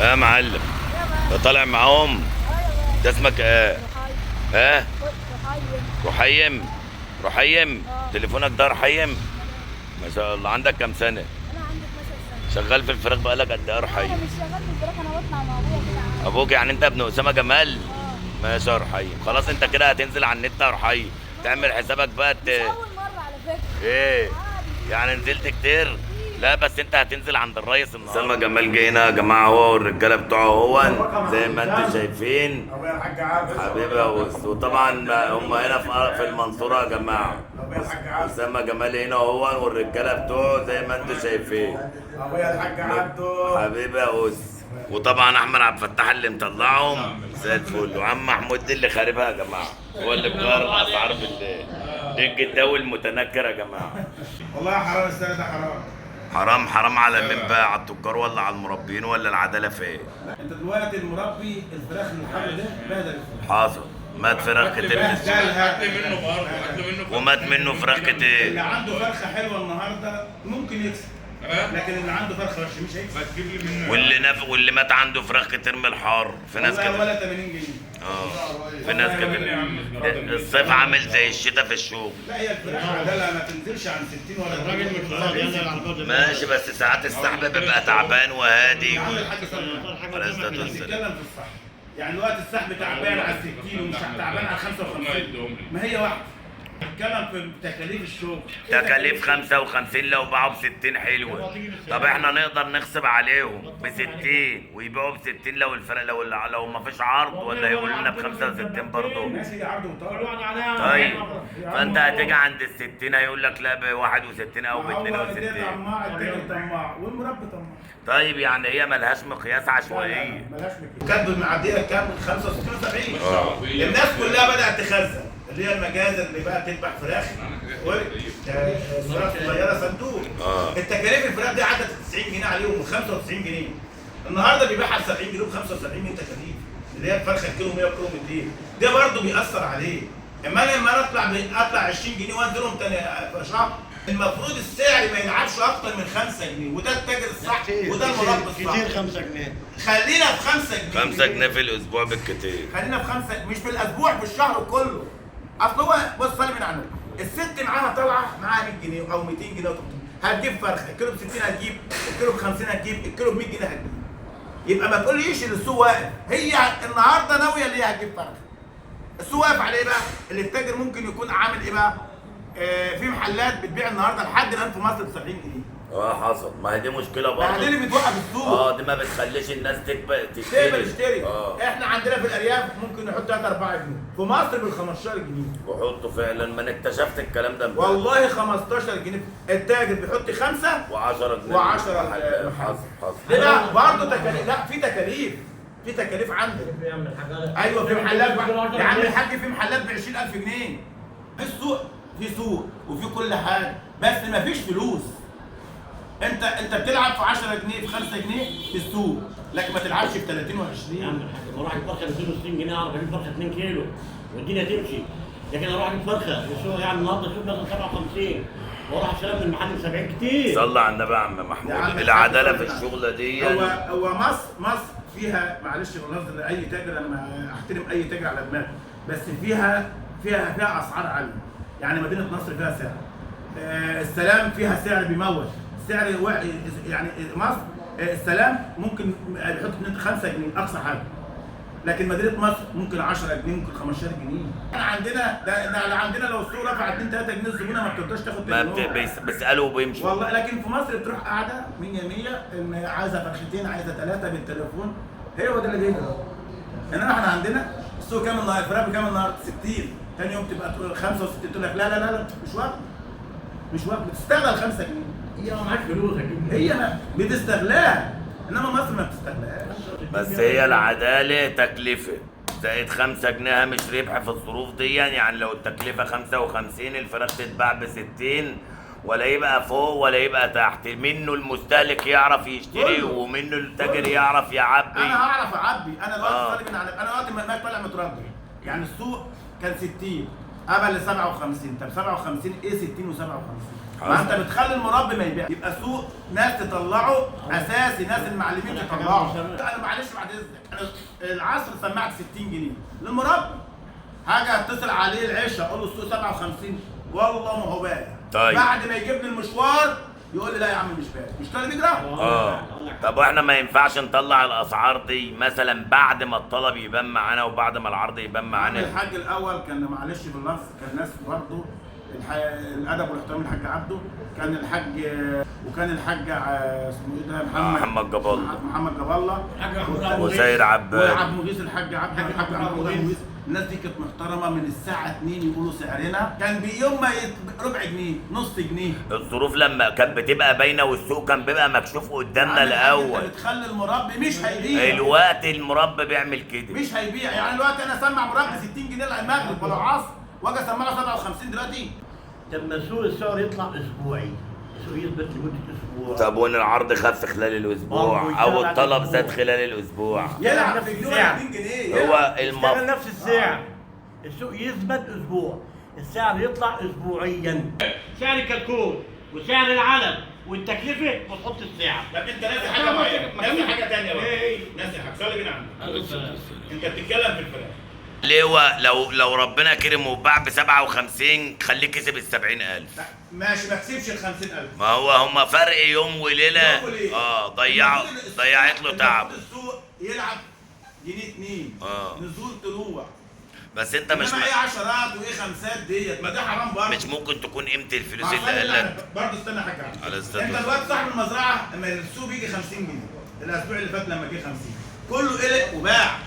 يا معلم ده طالع معاهم. ده اسمك ايه؟ ها؟ رحيم. رحيم. رحيم. اه. تليفونك ده رحيم. ما شاء الله. عندك كام سنة؟ انا عندي 12 سنه. شغال في الفراخ بقالك قد ايه يا لا انا رحيم؟ مش شغال في الفراخ، انا بطلع مع ابويا كده عادي. ابوك يعني انت ابن اسامة جمال؟ اه. ماشي يا رحيم. خلاص انت كده هتنزل على النت يا رحيم، تعمل حسابك بقى مش اول مره على فكره. ايه عادي. يعني نزلت كتير؟ لا بس انت هتنزل عند الريس النهارده. اسامة جمال جه هنا يا جماعه، هو والرجاله بتوعه هو زي ما انتم شايفين. ابويا الحاج عابد حبيبي يا وس. وطبعا هم هنا في المنصوره يا جماعه. ابويا الحاج عابد اسامة جمال هنا هو والرجاله بتوعه زي ما انتم شايفين. ابويا الحاج عبده حبيبي يا وس. وطبعا احمد عبد الفتاح اللي مطلعهم زي الفل، وعم محمود دي اللي خاربها يا جماعه، هو اللي بغير الاسعار بالليل. دي الجداوي المتنكر يا جماعه. والله حرام السنه ده حرام. حرام. حرام على مين بقى؟ على التجار ولا على المربيين ولا العداله فين؟ انت دلوقتي المربي الفراخ الحمل ده بهدل الفراخ. حاصل. مات فراخ كتير في السوق. ومات منه فراخ اللي كتير. عنده فرخه حلوه النهارده ممكن يكسب، لكن اللي عنده فرخه وحشه مش هيكسب. واللي مات عنده فراخ كتير من الحار. في ناس والله كده. ولا 80 جنيه. اه في ناس كده. الصيف عامل زي الشتاء في الشغل. لا هي الفراخ عدالة ما تنزلش عن 60 ولا الراجل مش راضي. ماشي بس ساعات السحب بيبقى تعبان وهادي عامل الحاج صلى عليه الصلاة والسلام. بنتكلم في الصح. يعني دلوقتي السحب تعبان على 60 ومش تعبان على 55، ما هي واحده. بنتكلم في تكاليف الشغل. تكاليف 55 لو باعوا ب 60 حلوه. طب احنا نقدر نخصب عليهم ب 60 ويبيعوا ب 60 لو الفرق لو ما فيش عرض، ولا يقولوا لنا ب 65 برضه؟ ماشي عرض وطلب. طيب فانت هتيجي عند ال 60 هيقول لك لا ب 61 او ب هو التاجر 62. طماع، التاجر طماع والمربي طماع. طيب يعني هي ملهاش مقياس عشوائيه. ملهاش مكان. كانت معديه كام؟ 65 و70. الناس كلها بدات تخزن، اللي هي المجازر اللي بقى تذبح فراخ فراخ صغيره صندوق. التكاليف الفراخ دي عدت 90 جنيه عليهم و95 جنيه. النهارده بيبيعها ب 70 جنيه و75 جنيه تكاليف، اللي هي الفرخه كيلو 100 وكيلو 200. ده برضه بيأثر عليه. اما انا لما اطلع 20 جنيه وانزلهم تاني في شهر، المفروض السعر ما يلعبش اكتر من 5 جنيه، وده التاجر الصح وده المربي الصح. كتير 5 جنيه. خلينا في 5 جنيه. 5 جنيه في الاسبوع بالكتير. خلينا في 5 مش في الاسبوع، في الشهر كله. اصل هو بص صلي من عنه، الست معاها طالعه معاها 100 جنيه او 200 جنيه هتجيب فرخه، الكيلو ب 60 هتجيب، الكيلو ب 50 هتجيب، الكيلو ب 100 جنيه هتجيب. يبقى ما تقوليش ان السوق واقف، هي النهارده ناويه اللي هي هتجيب فرخه. السوق واقف على ايه بقى؟ اللي التاجر ممكن يكون عامل ايه بقى؟ في محلات بتبيع النهارده لحد الان في مصر ب 70 جنيه. حصل. ما هي دي مشكله ما برضه. دي اللي بتوقف السوق. دي ما بتخليش الناس تشتري. احنا عندنا في الارياف ممكن نحط 3 4 جنيه، في مصر بال 15 جنيه. وحطوا فعلا. ما انا اكتشفت الكلام ده والله 15 جنيه التاجر بيحط 5 و10 جنيه و10 حصل. ليه بقى؟ برضه تكاليف. لا في تكاليف، في تكاليف عندك. ايوه في محلات يا عم الحاج، في محلات ب 20000 جنيه. في السوق، في سوق وفي كل حاجه، بس ما فيش فلوس. انت بتلعب في 10 جنيه، في 5 جنيه في السوق، لكن ما تلعبش في 30 و20. يا عم الحاج بروح اجيب فرخه ب 260 جنيه، اعرف اجيب فرخه 2 كيلو والدنيا تمشي. لكن اروح اجيب فرخه السوق يعني النهارده السوق مثلا 57 واروح اشتريها من المحل ب 70 كتير. صلى على النبي يا عم محمود. العداله في الشغله دي هو مصر فيها، معلش بنظر لاي تاجر، انا احترم اي تاجر على دماغي، بس فيها اسعار عاليه. يعني مدينه نصر فيها سعر، السلام فيها سعر بيموت، سعر يعني مصر السلام ممكن يحط 5 جنيه اقصى حاجه، لكن مدينه مصر ممكن 10 جنيه، ممكن 15 جنيه. احنا عندنا لو السوق رفع 2 3 جنيه الزبونه ما بتقدرش تاخد ما بيسالوا وبيمشوا والله. لكن في مصر بتروح قاعده 100 ان عايزه فرختين، عايزه 3 بالتليفون، هو ده اللي بيجري. انما احنا عندنا السوق كام النهارده؟ الفراخ بكام النهارده؟ 60، ثاني يوم تبقى 65 تقول لك لا لا لا مش وقت بتستغل 5 جنيه. هي ما معاش فلوس اجيب. هي بتستغلها، انما مصر ما بتستغلهاش. بس هي العداله تكلفه زائد 5 جنيه مش ربح في الظروف دي. يعني لو التكلفه 55 الفراخ تتباع ب 60، ولا يبقى فوق ولا يبقى تحت. منه المستهلك يعرف يشتري ومنه التاجر يعرف يعبي. انا هعرف اعبي. انا دلوقتي طالب انا دلوقتي ما طالع متردد. يعني السوق كان 60 قبل ل 57. طب 57 ايه 60 و57؟ ما انت بتخلي المربي ما يبيع، يبقى سوق ناس تطلعه اساسي، ناس المعلمين تطلعه. انا معلش بعد اذنك، انا العصر سمعت 60 جنيه للمربي، حاجه اتصل عليه العشاء اقول له السوق 57 والله ما هو بايع. طيب بعد ما يجيب لي المشوار يقول لي لا يا عم مش بايع، مش كده بيجرى؟ طب واحنا ما ينفعش نطلع الاسعار دي مثلا بعد ما الطلب يبان معانا وبعد ما العرض يبان معانا؟ الحاج الاول كان معلش باللفظ كان ناس برضه الادب والاحترام الحاج عبده، كان الحاج وكان الحاج اسمه ايه ده محمد جاب الله، محمد جاب الله وسيد عباد وعبد المغيث الحاج عبد الحاج عبد المغيث. الناس دي كانت محترمه من الساعه 2 يقولوا سعرنا كان بيوم ما ربع جنيه نص جنيه. الظروف لما كانت بتبقى باينه والسوق كان بيبقى مكشوف قدامنا الاول. انت بتخلي المربي مش هيبيع الوقت المربي بيعمل كده مش هيبيع. يعني الوقت انا اسمع مربي 60 جنيه المغرب ولا العصر واجي اسمعه 57 دلوقتي. لما سوق السعر يطلع اسبوعي، السوق يثبت لمده اسبوع. طب وان العرض خف خلال الاسبوع او الطلب زاد خلال الاسبوع يلعب في جنيه 2 جنيه هو يشتغل نفس السعر، السوق يثبت اسبوع، السعر يطلع اسبوعيا. سعر الكتكوت وسعر العلب والتكلفه وتحط السعر. لكن انت ناسي حاجه معينه، ناسي حاجه ثانيه بقى. ناسي حاجه خلي بينا عنك. انت بتتكلم في الفراخ. ليه هو لو ربنا كرمه وباع ب 57 خليه كسب ال 70,000. ماشي ما كسبش ال 50,000. ما هو هما فرق يوم وليله. ضيعت له تعب. السوق يلعب جنيه 2 نزول طلوع. بس انت مش ايه عشرات وايه خمسات ديت، ما ده حرام برضه. مش ممكن تكون قيمه الفلوس اللي قلت برضه استنى حاجه انت انت دلوقتي صاحب المزرعه اما السوق بيجي 50 جنيه الاسبوع اللي فات لما جه 50 كله قلق وباع.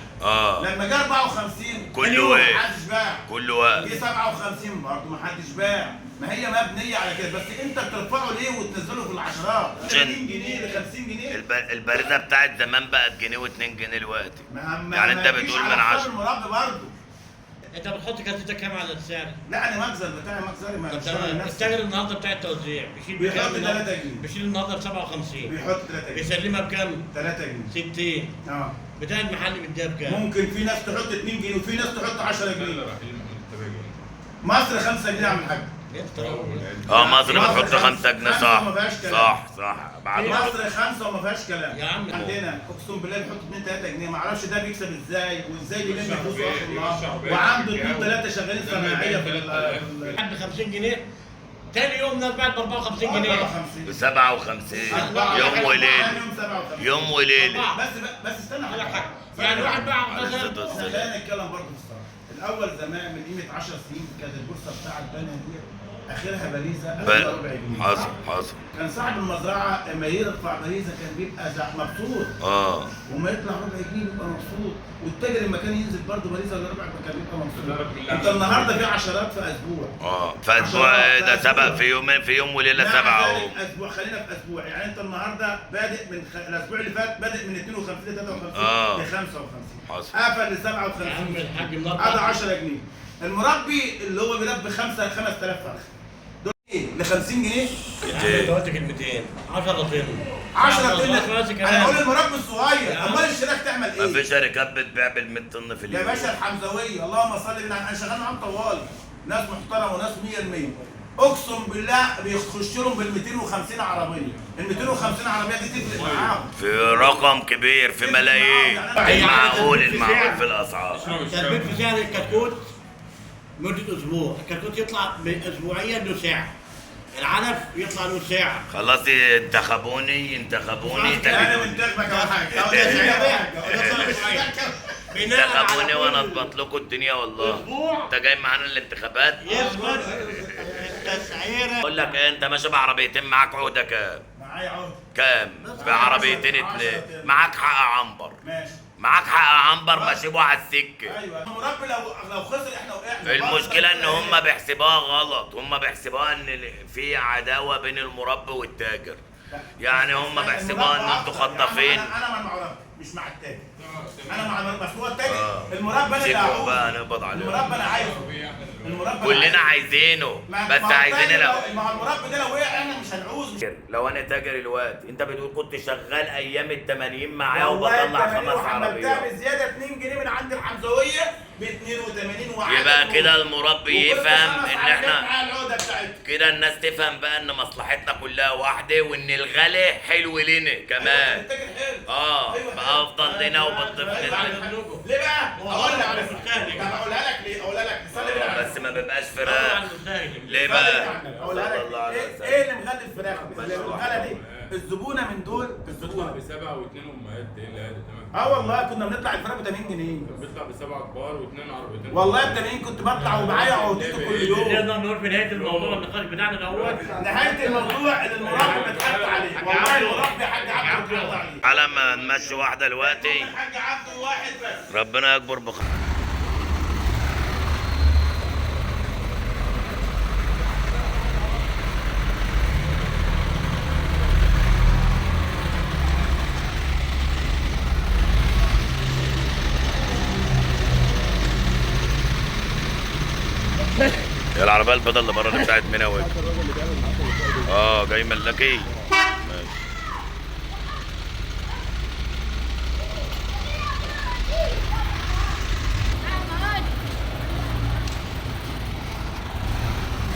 لما جه 54 كله وقف، ما حدش باع. كله وقف. جه 57 برضه ما حدش باع. ما هي مبنيه على كده، بس انت بترفعه ليه وتنزله في العشرات 30 جنيه ل 50 جنيه. البريده بتاعت زمان بقت جنيه و2 جنيه دلوقتي. يعني انت بتقول من 10 المربي برضه. انت بتحط كارتتك كام على السعر؟ لا انا مخزن بتاعي مخزن ما التاجر النهارده بتاع التوزيع بيحط 3 جنيه، بيشيل النهارده ب 57 بيحط 3 جنيه بيسلمها بكام؟ 3 جنيه 60 بتاع المحل بيديها بكام؟ ممكن في ناس تحط 2 جنيه وفي ناس تحط 10 جنيه. مصر 5 جنيه يا عم الحاج. مصر بتحط 5 جنيه صح بعد مصر 5 وما فيهاش كلام. يا عم عندنا اقسم بالله بيحط 2 3 جنيه ما اعرفش ده بيكسب ازاي وازاي بيلم فلوسه اخر النهار وعنده 2 3 شغالين صناعيه في ب 50 جنيه تاني يوم ناس بعد ب 54 جنيه ب 57 يوم وليله بس استنى حاجه يعني واحد باع خلينا نتكلم برضه في الصراحه. الاول زمان من قيمه 10 سنين كانت البورصه بتاعت بنها دي اخرها باريزه اخرها ربع جنيه. حصل كان صاحب المزرعه اما يرفع باريزه كان بيبقى مبسوط. وما يطلع ربع جنيه بيبقى مبسوط، والتاجر لما كان ينزل برضه باريزه ولا ربع كان بيبقى مبسوط. انت النهارده في عشرات في اسبوع. في اسبوع ده سبق في يوم وليله 7 اهو. اسبوع خلينا في اسبوع، يعني انت النهارده بادئ من الاسبوع اللي فات بادئ من 52 ل 53 ل 55 قفل ل 57 هذا 10 جنيه. المربي اللي هو بيربي 5000 فرخ دول ايه ل 50 جنيه؟ انت قلت كلمتين 10 طن 10 طن. انا بقول المربي الصغير امال الشركه تعمل ايه؟ ما في شركات بتبيع بال 100 طن في اليوم يا باشا الحمزويه اللهم صل على انا شغال معاهم طوال ناس محترمه وناس 100%. اقسم بالله بيخش لهم بال 250 عربيه، ال 250 عربيه دي تفرق معاهم في رقم كبير في ملايين. المعقول في الاسعار. تثبيت في سعر الكتكوت مده اسبوع، الكتكوت يطلع اسبوعيا له سعر، العلف يطلع له سعر. خلاص انتخبوني انا منتخبك يا حاجه انتخبوني وانا اضبط لكم الدنيا والله. انت جاي معانا الانتخابات يثبت التسعيره. اقول لك ايه، انت ماشي بعربيتين معاك عقده كام؟ معايا عقده كام؟ بعربيتين 2 معاك حق عنبر. ماشي معاك حق عنبر بسيبه على السكه. ايوه المربي لو خسر احنا وقعنا. المشكله ان هم بيحسبوها غلط، هم بيحسبوها ان في عداوه بين المربي والتاجر. يعني هم بيحسبوها ان انتوا خطافين. انا مع المربي مش مع التاجر. انا مع المربي بس هو التاجر المربي انا اللي هعوزه بقى نقبض عليه. المربي انا عايزه المربي كلنا عايزينه بس عايزين مع المربي ده لو وقع احنا مش هنعوزه. لو انا تاجر الوقت انت بتقول كنت شغال ايام ال 80 معايا وبطلع 5 عربيات. عملتها بزياده 2 جنيه من عند الحمزويه ب 82 وعدد يبقى كده المربي وكل يفهم خمس ان عيال احنا معاه العقده بتاعتها. كده الناس تفهم بقى ان مصلحتنا كلها واحده، وان الغالي حلو لنا كمان. التاجر حلو. اه بقى افضل لنا وبتضيف لنا. ليه بقى؟ اقول لك بس. طب اقولها لك ليه؟ اقولها لك صلي بالله. بس ما بيبقاش فراخ. ليه صلي بقى؟ بالله. اقولها لك صلى الله عليه ايه وسلم. إيه اللي مغلي الفراخ؟ اللي مغلى دي الزبونه من دول بتطلع الزبونه. بسبعة واثنين امهات ايه اللي هذا تمام. اه والله كنا بنطلع الفراخ ب 80 جنيه. بيطلع بسبعة كبار واثنين عربيتين. والله ب 80 كنت بطلع ومعايا عقدته كل يوم. نقدر نقول في نهايه الموضوع النقاش بتاعنا الاول. نهايه الموضوع ان المربي بيتحط عليه. والله المربي حاج عبده بيتحط عليه. على ما نمشي واحده دلوقتي. حاج عبده واحد بس. ربنا يكبر بخير. يا العربيه البيضاء اللي بره اللي بتاعت منى جاي ملاكي. ماشي.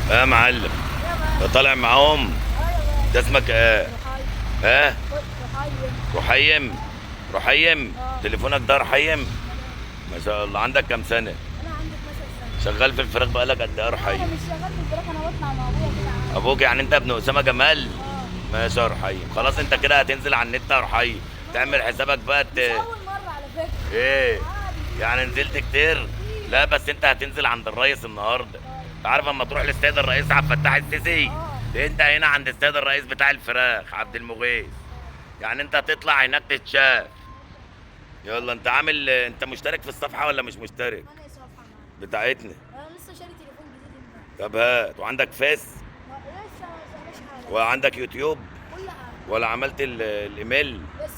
يا معلم ده طالع معاهم. ده اسمك ايه؟ ها؟ رحيم. رحيم تليفونك ده رحيم؟ ما شاء الله. عندك كام سنه؟ انا عندي 12 سنه. شغال في الفراخ بقالك قد ايه يا انا رحيم؟ مش شغال في الفراخ، انا بطلع مع ابويا كده عادي. ابوك يعني انت ابن اسامه جمال؟ اه ماشي يا رحيم. خلاص انت كده هتنزل على النت يا رحيم، تعمل حسابك بقى مش اول مره على فكره. ايه عادي. يعني نزلت كتير؟ لا بس انت هتنزل عند الرئيس النهارده. انت عارف اما تروح للسيد الرئيس عبد الفتاح السيسي، انت هنا عند السيد الرئيس بتاع الفراخ عبد المغيث، يعني انت هتطلع هناك تتشاف. يلا انت عامل، انت مشترك في الصفحه ولا مش مشترك انا صفحه معايا. بتاعتنا؟ انا لسه شاري تليفون جديد امبارح. طب هات. وعندك فيس لسه ما شاريش حاجه. وعندك يوتيوب كل حاجه ولا عملت الايميل؟ لسه.